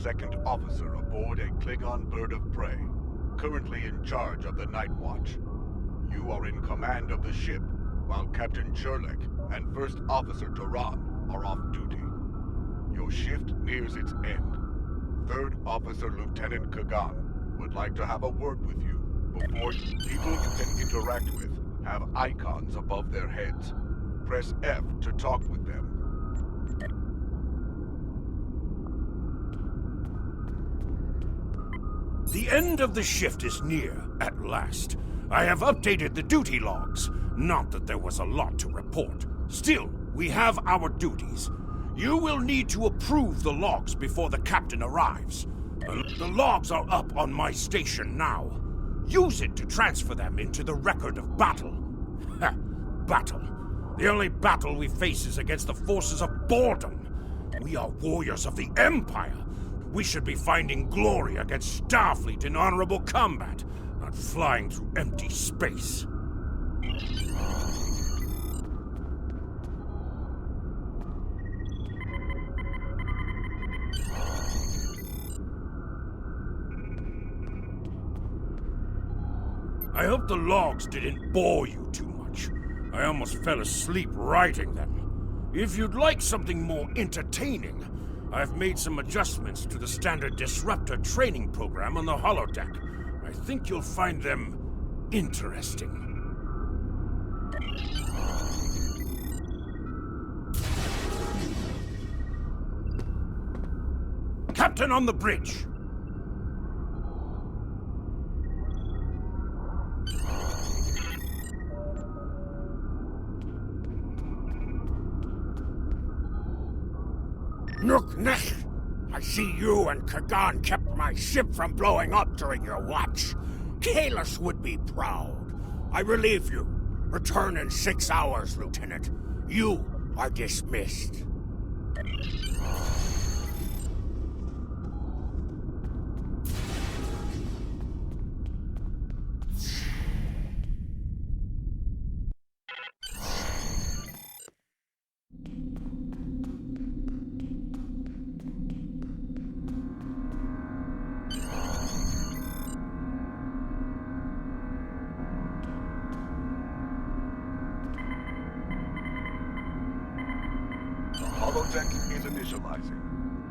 second officer aboard a Klingon bird of prey, currently in charge of the Night Watch. You are in command of the ship, while Captain Cherlek and First Officer Turan are off duty. Your shift nears its end. Third Officer Lieutenant Kagan would like to have a word with you. Before you, people you can interact with have icons above their heads. Press F to talk with them. The end of the shift is near, at last. I have updated the duty logs. Not that there was a lot to report. Still, we have our duties. You will need to approve the logs before the captain arrives. The logs are up on my station now. Use it to transfer them into the record of battle. Ha! Battle. The only battle we face is against the forces of boredom. We are warriors of the Empire. We should be finding glory against Starfleet in honorable combat, not flying through empty space. I hope the logs didn't bore you too much. I almost fell asleep writing them. If you'd like something more entertaining, I've made some adjustments to the standard disruptor training program on the holodeck. I think you'll find them interesting. Captain on the bridge! Nook-nech! I see you and Kagan kept my ship from blowing up during your watch. Kahless would be proud. I relieve you. Return in 6 hours, Lieutenant. You are dismissed. Holodeck is initializing.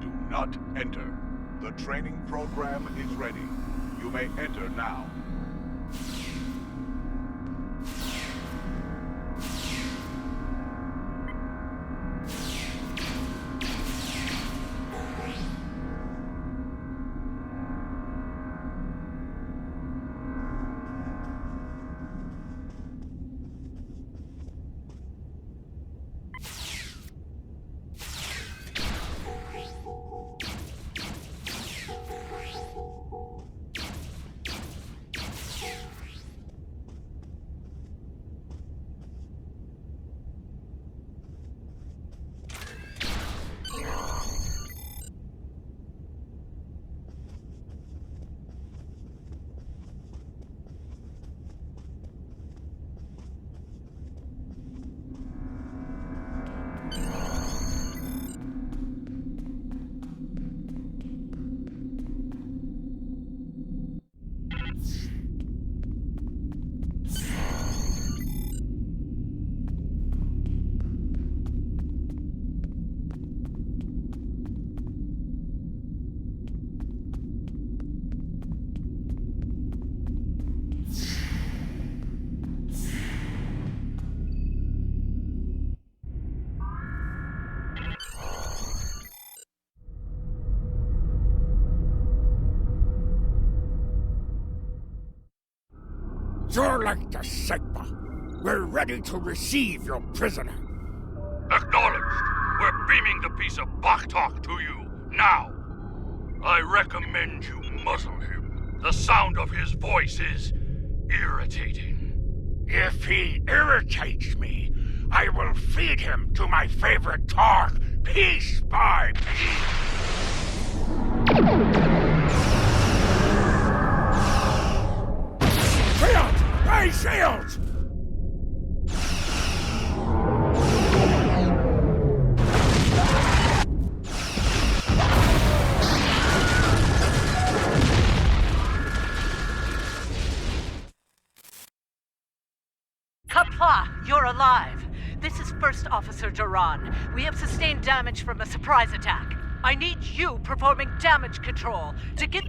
Do not enter. The training program is ready. You may enter now. You're like the Sigma. We're ready to receive your prisoner. Acknowledged. We're beaming the piece of Baktok to you, now. I recommend you muzzle him. The sound of his voice is irritating. If he irritates me, I will feed him to my favorite Targ, piece by piece. Shield! Ray shields! This is First Officer Duran. We have sustained damage from a surprise attack. I need you performing damage control to get...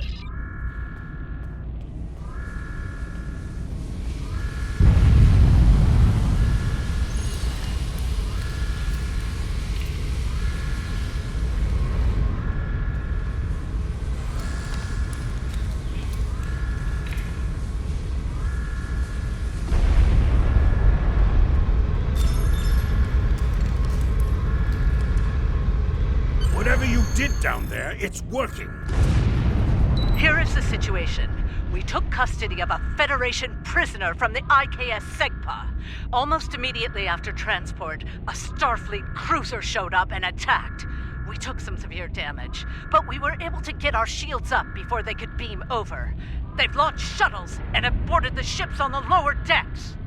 Whatever you did down there, it's working. Here is the situation. We took custody of a Federation prisoner from the IKS Segpa. Almost immediately after transport, a Starfleet cruiser showed up and attacked. We took some severe damage, but we were able to get our shields up before they could beam over. They've launched shuttles and have boarded the ships on the lower decks.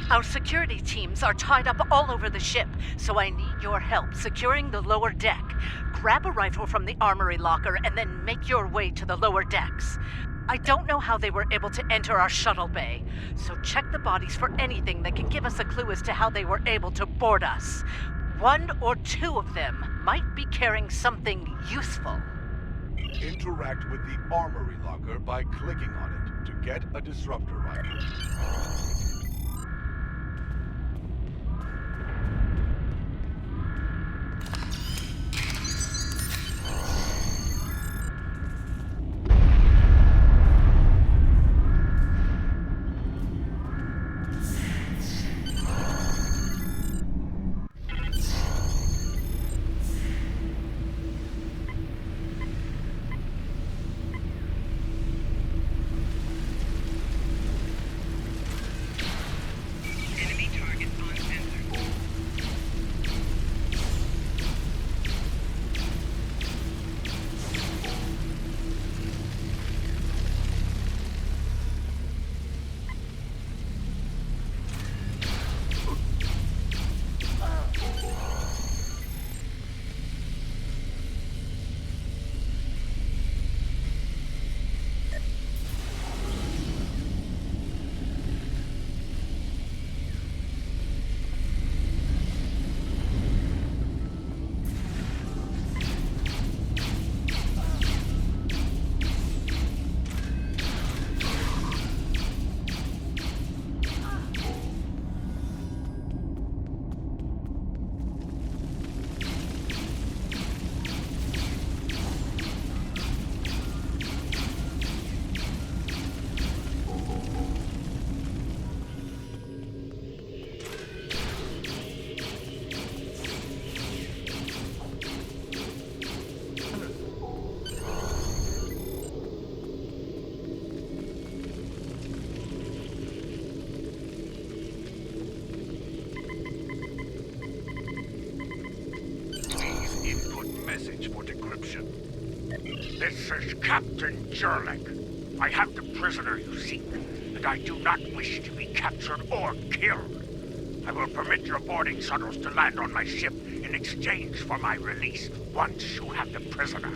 Our security teams are tied up all over the ship, so I need your help securing the lower deck. Grab a rifle from the armory locker and then make your way to the lower decks. I don't know how they were able to enter our shuttle bay, so check the bodies for anything that can give us a clue as to how they were able to board us. One or two of them might be carrying something useful. Interact with the armory locker by clicking on it to get a disruptor rifle. This is Captain Jurlik. I have the prisoner you seek, and I do not wish to be captured or killed. I will permit your boarding shuttles to land on my ship in exchange for my release once you have the prisoner.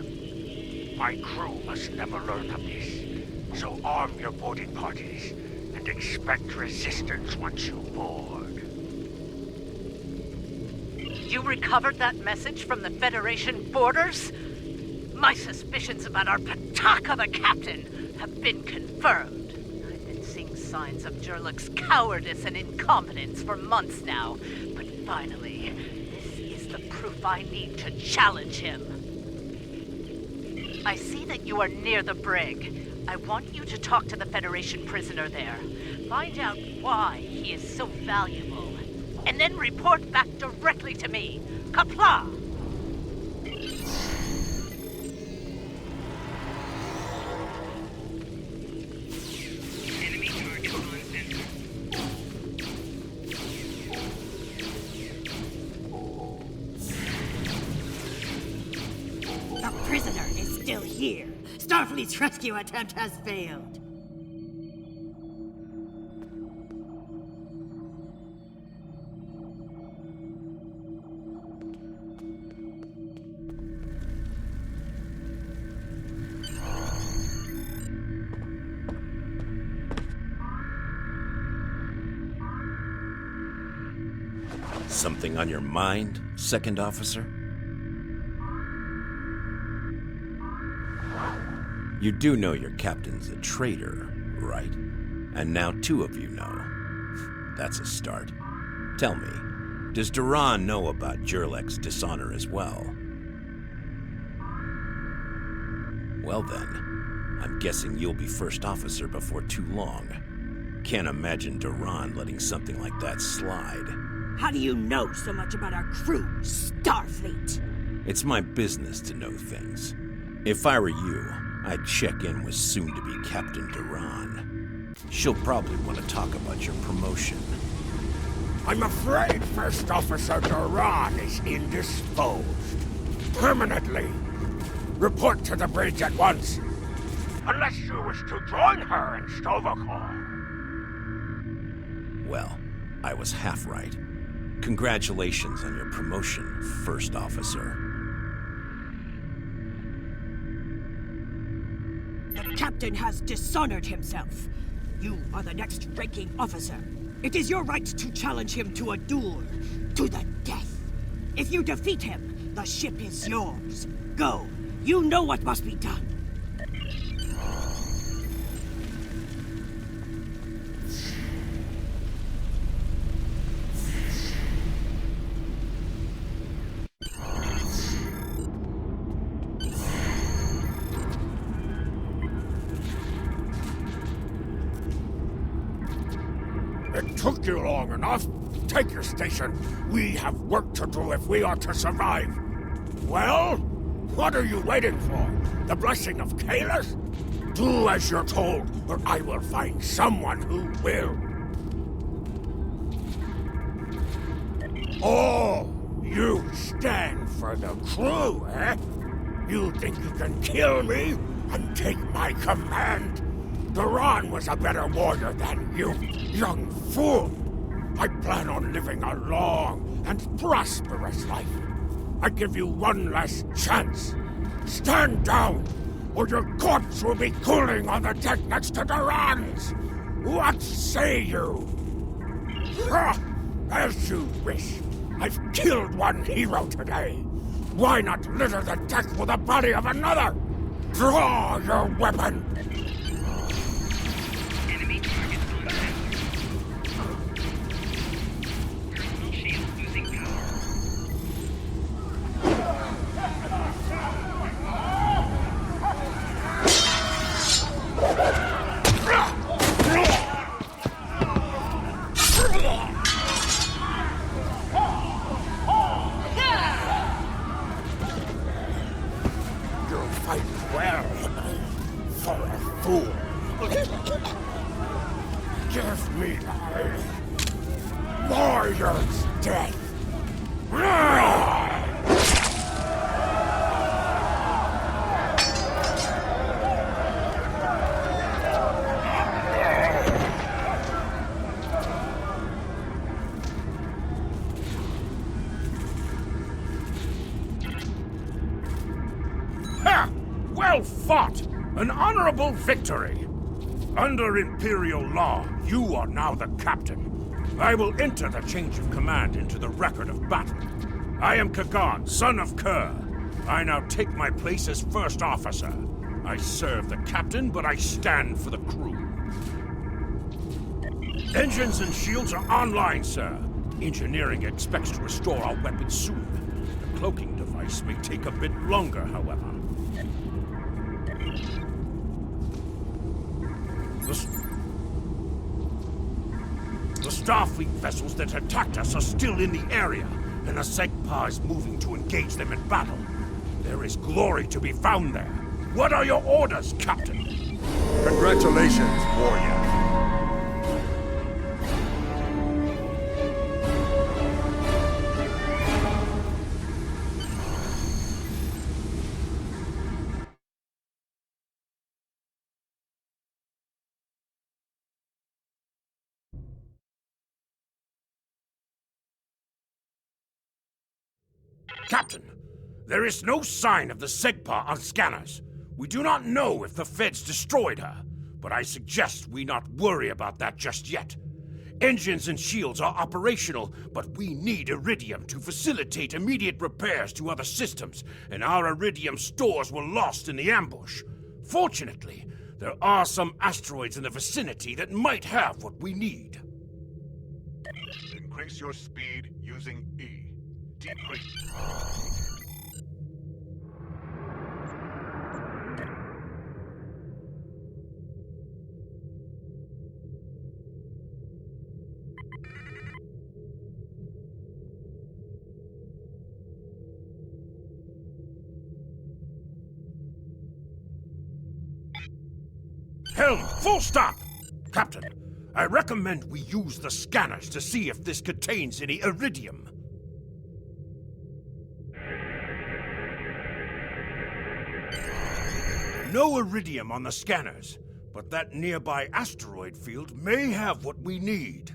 My crew must never learn of this, so arm your boarding parties and expect resistance once you board. You recovered that message from the Federation borders? My suspicions about our Pataka the Captain have been confirmed. I've been seeing signs of Jurlik's cowardice and incompetence for months now, but finally, this is the proof I need to challenge him. I see that you are near the brig. I want you to talk to the Federation prisoner there. Find out why he is so valuable, and then report back directly to me. Kapla! The prisoner is still here. Starfleet's rescue attempt has failed. Something on your mind, Second Officer? You do know your captain's a traitor, right? And now 2 of you know. That's a start. Tell me, does Duran know about Jurlek's dishonor as well? Well then, I'm guessing you'll be first officer before too long. Can't imagine Duran letting something like that slide. How do you know so much about our crew, Starfleet? It's my business to know things. If I were you, I'd check in with soon-to-be Captain Duran. She'll probably want to talk about your promotion. I'm afraid First Officer Duran is indisposed. Permanently. Report to the bridge at once. Unless you wish to join her in Stovall. Well, I was half right. Congratulations on your promotion, First Officer. The captain has dishonored himself. You are the next ranking officer. It is your right to challenge him to a duel, to the death. If you defeat him, the ship is yours. Go. You know what must be done. It took you long enough. Take your station. We have work to do if we are to survive. Well, what are you waiting for? The blessing of Kalis? Do as you're told, or I will find someone who will. Oh, you stand for the crew, eh? You think you can kill me and take my command? Duran was a better warrior than you, young fool. I plan on living a long and prosperous life. I give you one last chance. Stand down, or your corpse will be cooling on the deck next to Duran's. What say you? As you wish. I've killed one hero today. Why not litter the deck with the body of another? Draw your weapon. Enemy target eliminated. Terminal shield losing power. You fight well for a fool. Give me the warrior's death. Ha! Well fought! An honorable victory! Under Imperial law, you are now the captain. I will enter the change of command into the record of battle. I am Kagan, son of Kerr. I now take my place as first officer. I serve the captain, but I stand for the crew. Engines and shields are online, sir. Engineering expects to restore our weapons soon. The cloaking device may take a bit longer, however. The Starfleet vessels that attacked us are still in the area, and the Segpa is moving to engage them in battle. There is glory to be found there. What are your orders, Captain? Congratulations, warrior. Captain, there is no sign of the Segpa on scanners. We do not know if the Feds destroyed her, but I suggest we not worry about that just yet. Engines and shields are operational, but we need iridium to facilitate immediate repairs to other systems, and our iridium stores were lost in the ambush. Fortunately, there are some asteroids in the vicinity that might have what we need. Increase your speed using E. Decrease. Helm, full stop! Captain, I recommend we use the scanners to see if this contains any iridium. No iridium on the scanners, but that nearby asteroid field may have what we need.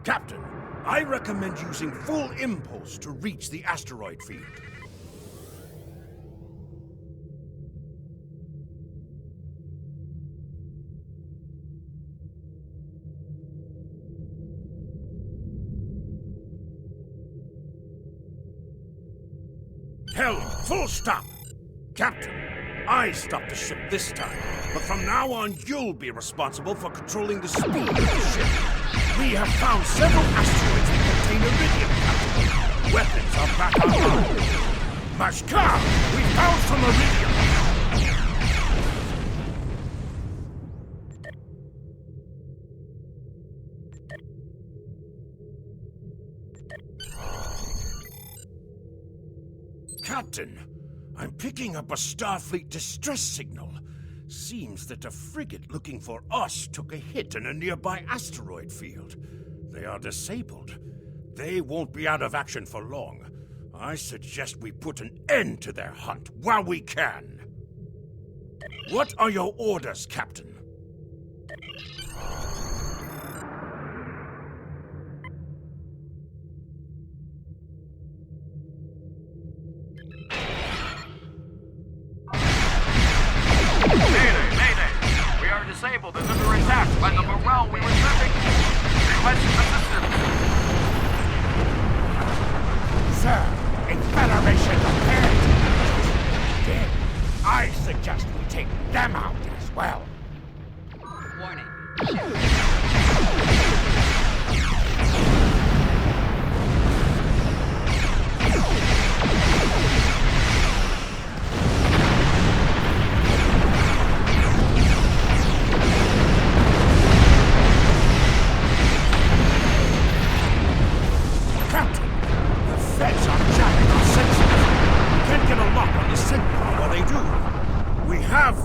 Captain, I recommend using full impulse to reach the asteroid field. Helm, full stop! Captain, I stopped the ship this time, but from now on you'll be responsible for controlling the speed of the ship. We have found several asteroids that contain iridium, Captain. Weapons are back online. Mashkar, we found some iridium. Captain, I'm picking up a Starfleet distress signal. Seems that a frigate looking for us took a hit in a nearby asteroid field. They are disabled. They won't be out of action for long. I suggest we put an end to their hunt while we can. What are your orders, Captain? Disabled and under attack by the morale we were serving. Request assistance. Sir, a Federation repair team dead. I suggest we take them out as well. Warning.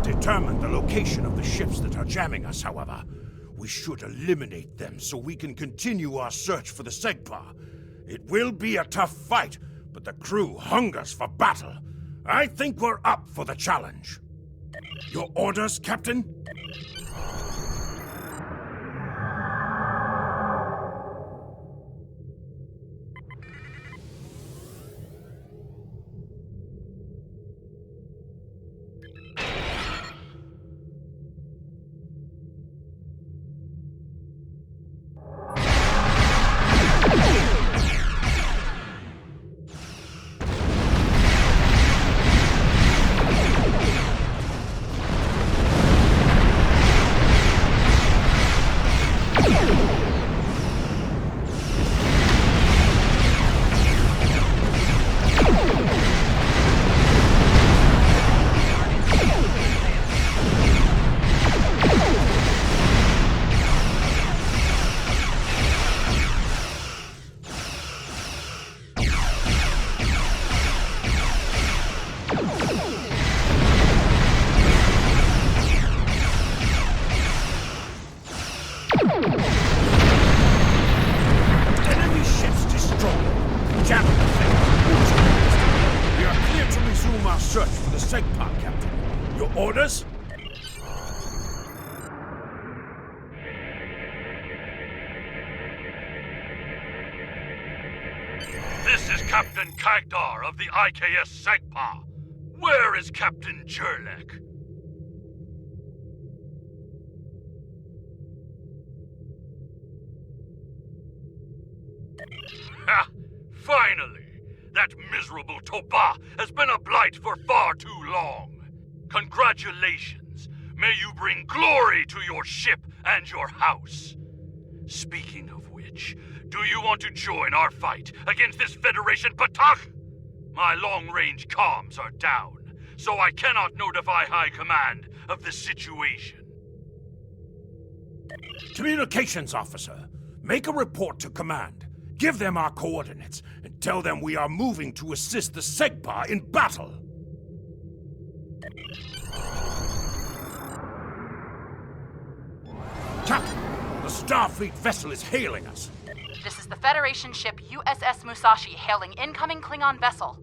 Determine the location of the ships that are jamming us, however. We should eliminate them so we can continue our search for the Segpa. It will be a tough fight, but the crew hungers for battle. I think we're up for the challenge. Your orders, Captain? Search for the Segpa, Captain. Your orders? Tagdar of the IKS Segpa. Where is Captain Jurlek? Ha! Finally! That miserable Toba has been a blight for far too long. Congratulations! May you bring glory to your ship and your house. Speaking of which, do you want to join our fight against this Federation Batak? My long-range comms are down, so I cannot notify High Command of the situation. Communications officer, make a report to command. Give them our coordinates, and tell them we are moving to assist the Segpa in battle. Captain, the Starfleet vessel is hailing us. This is the Federation ship USS Musashi hailing incoming Klingon vessel.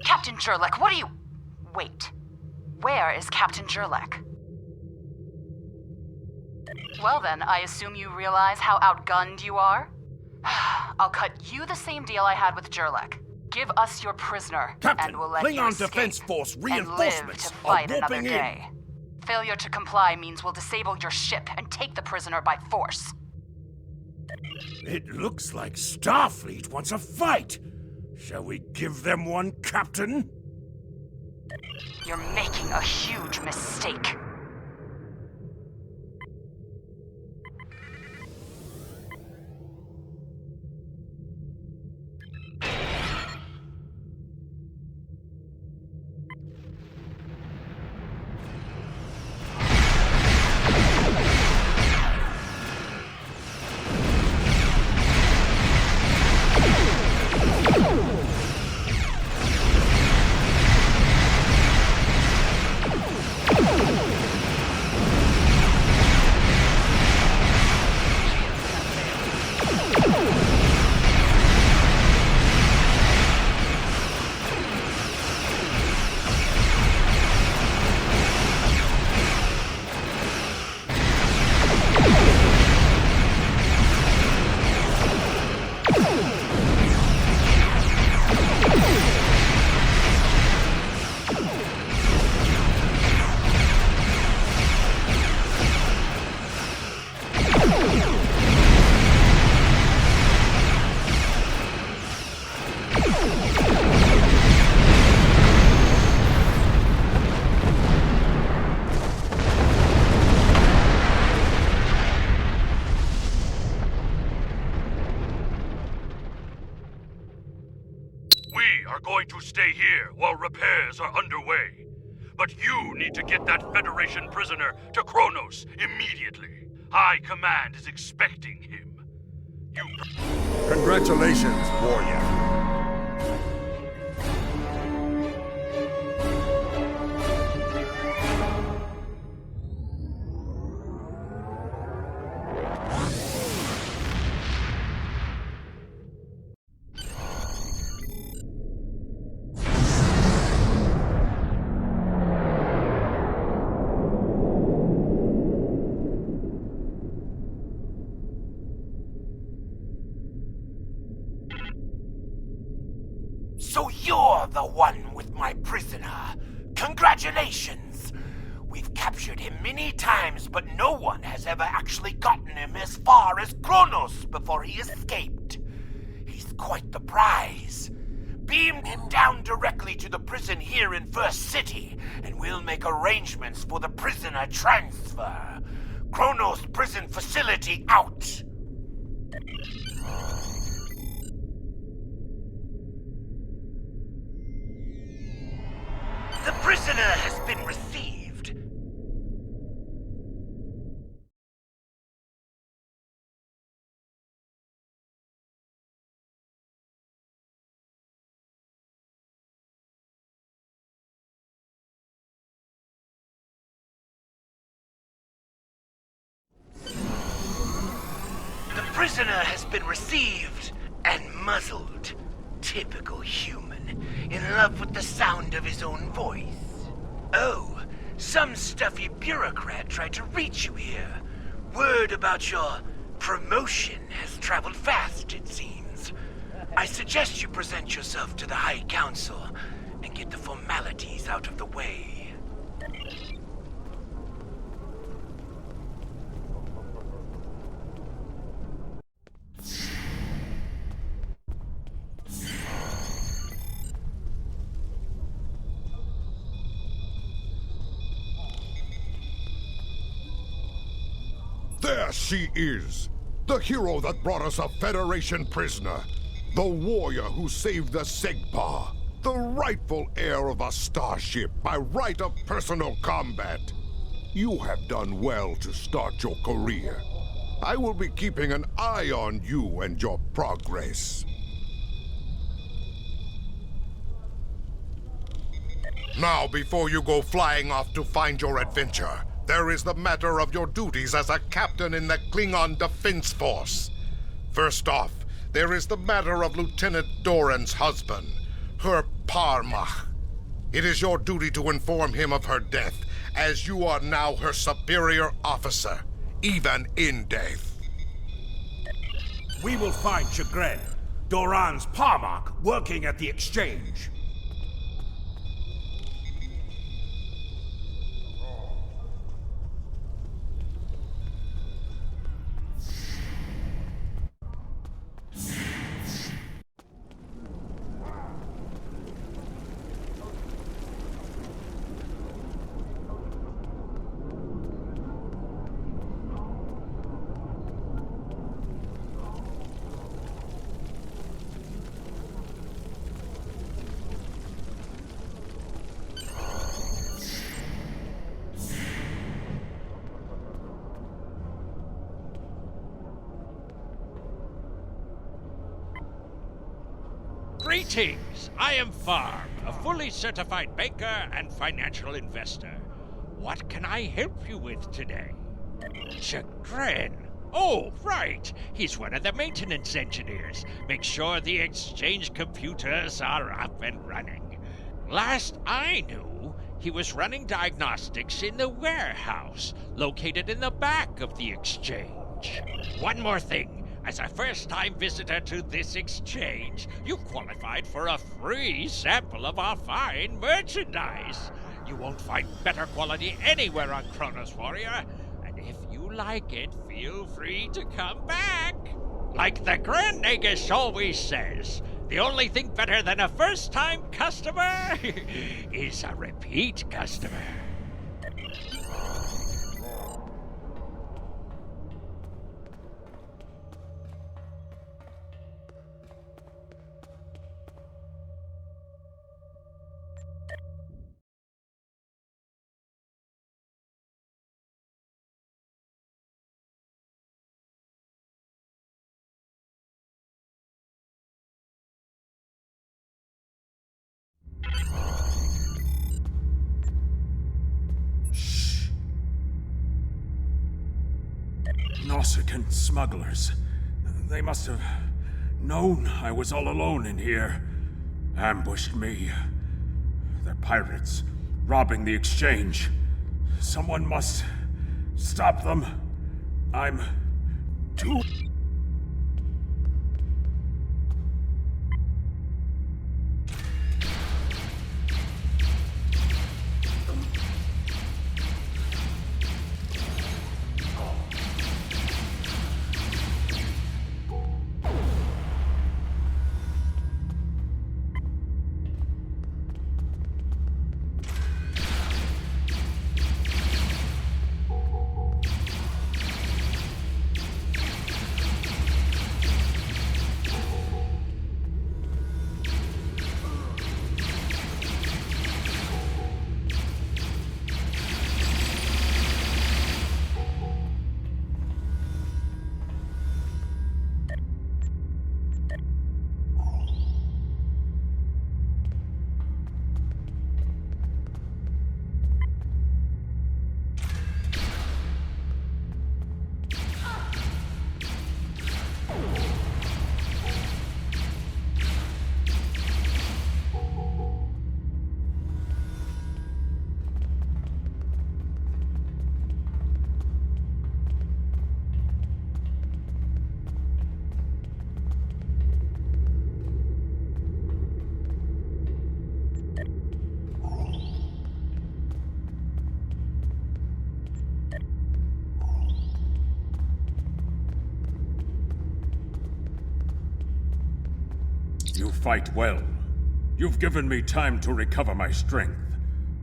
Captain Jurlek, what are you... Wait. Where is Captain Jurlek? Well then, I assume you realize how outgunned you are? I'll cut you the same deal I had with Jurlek. Give us your prisoner, Captain, and we'll let you Klingon escape Defense Force and live reinforcements to are fight another warping in. day. Failure to comply means we'll disable your ship and take the prisoner by force. It looks like Starfleet wants a fight. Shall we give them one, Captain? You're making a huge mistake. Going to stay here while repairs are underway. But you need to get that Federation prisoner to Kronos immediately. High Command is expecting him. Congratulations, warrior. So you're the one with my prisoner. Congratulations! We've captured him many times, but no one has ever actually gotten him as far as Kronos before he escaped. He's quite the prize. Beam him down directly to the prison here in First City, and we'll make arrangements for the prisoner transfer. Kronos prison facility out! The prisoner has been received. The prisoner has been received and muzzled. Typical human, in love with the sound of his own voice. Oh, some stuffy bureaucrat tried to reach you here. Word about your promotion has traveled fast, it seems. I suggest you present yourself to the High Council and get the formalities out of the way. There she is! The hero that brought us a Federation prisoner. The warrior who saved the Segpa. The rightful heir of a starship by right of personal combat. You have done well to start your career. I will be keeping an eye on you and your progress. Now, before you go flying off to find your adventure, there is the matter of your duties as a captain in the Klingon Defense Force. First off, there is the matter of Lieutenant Doran's husband, her Parmach. It is your duty to inform him of her death, as you are now her superior officer, even in death. We will find Chagrin, Doran's Parmach, working at the exchange. Greetings! I am Farm, a fully certified banker and financial investor. What can I help you with today? Chagrin. Oh, right. He's one of the maintenance engineers. Make sure the exchange computers are up and running. Last I knew, he was running diagnostics in the warehouse, located in the back of the exchange. One more thing. As a first-time visitor to this exchange, you qualified for a free sample of our fine merchandise. You won't find better quality anywhere on Kronos Warrior, and if you like it, feel free to come back. Like the Grand Nagus always says, the only thing better than a first-time customer is a repeat customer. Nausicaan smugglers. They must have known I was all alone in here. Ambushed me. They're pirates, robbing the exchange. Someone must stop them. I'm too... You fight well. You've given me time to recover my strength.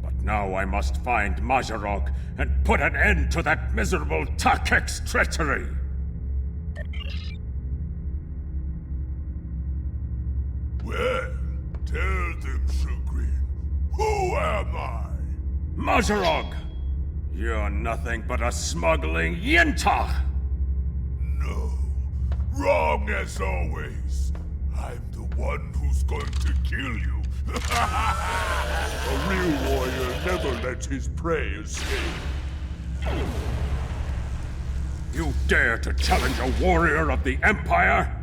But now I must find Majorog and put an end to that miserable Takek's treachery! Well, tell them, Chagrin. Who am I? Majorog! You're nothing but a smuggling Yinta! No. Wrong as always. I'm the one who's going to kill you. A real warrior never lets his prey escape. You dare to challenge a warrior of the Empire?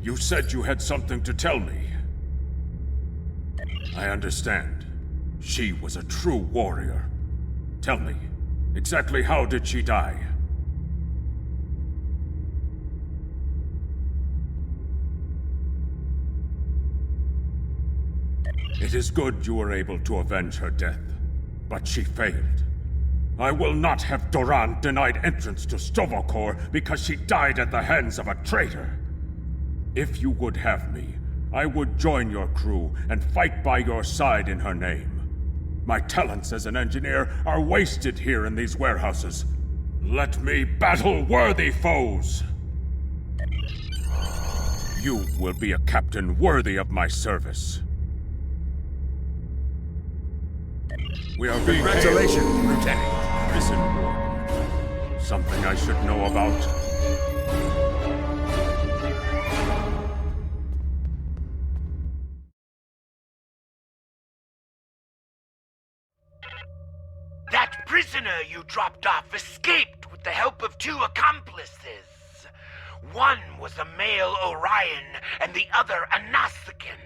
You said you had something to tell me. I understand. She was a true warrior. Tell me, exactly how did she die? It is good you were able to avenge her death, but she failed. I will not have Doran denied entrance to Stovokor because she died at the hands of a traitor. If you would have me, I would join your crew and fight by your side in her name. My talents as an engineer are wasted here in these warehouses. Let me battle worthy foes! You will be a captain worthy of my service. We are being... Congratulations, Lieutenant. Prison warden. Something I should know about. That prisoner you dropped off escaped with the help of 2 accomplices. One was a male Orion and the other a Nausicaan.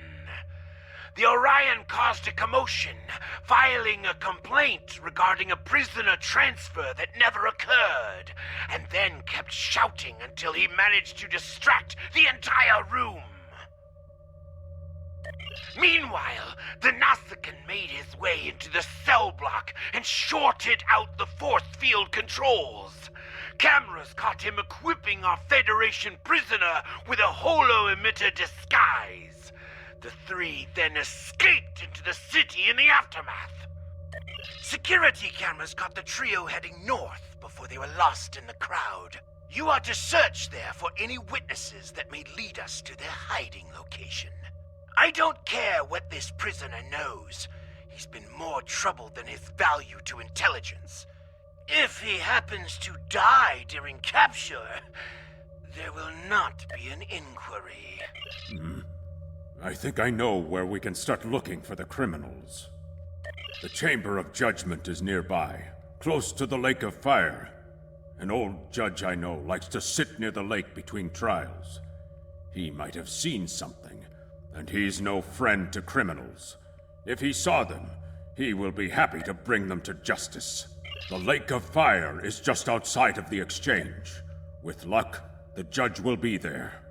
The Orion caused a commotion, filing a complaint regarding a prisoner transfer that never occurred, and then kept shouting until he managed to distract the entire room. Meanwhile, the Nausicaan made his way into the cell block and shorted out the force field controls. Cameras caught him equipping our Federation prisoner with a holo-emitter disguise. The 3 then escaped into the city in the aftermath. Security cameras caught the trio heading north before they were lost in the crowd. You are to search there for any witnesses that may lead us to their hiding location. I don't care what this prisoner knows. He's been more trouble than his value to intelligence. If he happens to die during capture, there will not be an inquiry. I think I know where we can start looking for the criminals. The Chamber of Judgment is nearby, close to the Lake of Fire. An old judge I know likes to sit near the lake between trials. He might have seen something, and he's no friend to criminals. If he saw them, he will be happy to bring them to justice. The Lake of Fire is just outside of the exchange. With luck, the judge will be there.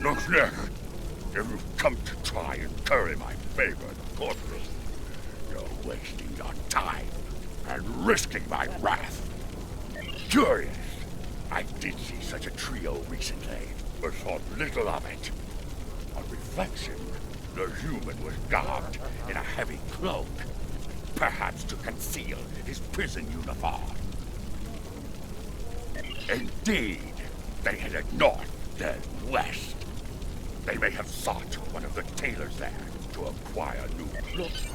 Look, Nick, if you've come to try and curry my favor in the courtroom, you're wasting your time and risking my wrath. Curious, I did see such a trio recently, but thought little of it. On reflection, the human was garbed in a heavy cloak, perhaps to conceal his prison uniform. Indeed, they headed north, then west. They may have sought one of the tailors there to acquire new clothes.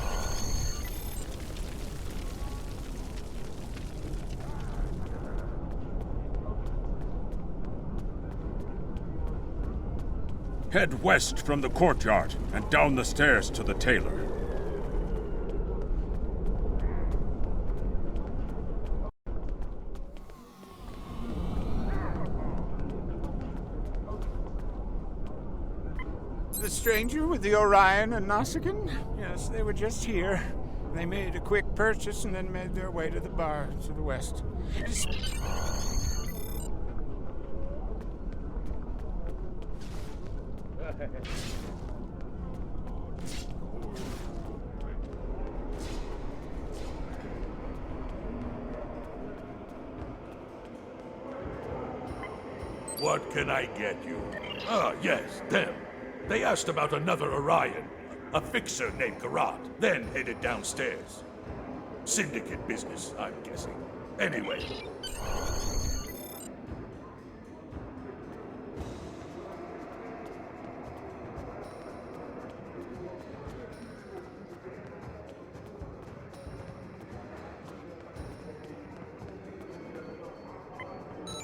Head west from the courtyard and down the stairs to the tailor. The stranger with the Orion and Nausicaan? Yes, they were just here. They made a quick purchase and then made their way to the bar to the west. What can I get you? Ah, yes, them. They asked about another Orion, a fixer named Garrod, then headed downstairs. Syndicate business, I'm guessing. Anyway.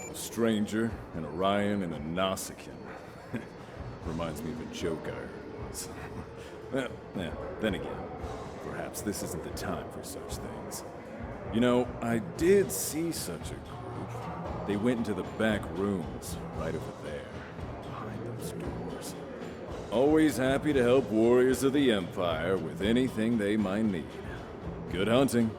A stranger, an Orion, and a Nausicaan. Reminds me of a joke I heard once. Well, then again, perhaps this isn't the time for such things. You know, I did see such a group. They went into the back rooms, right over there, behind those doors. Always happy to help warriors of the Empire with anything they might need. Good hunting.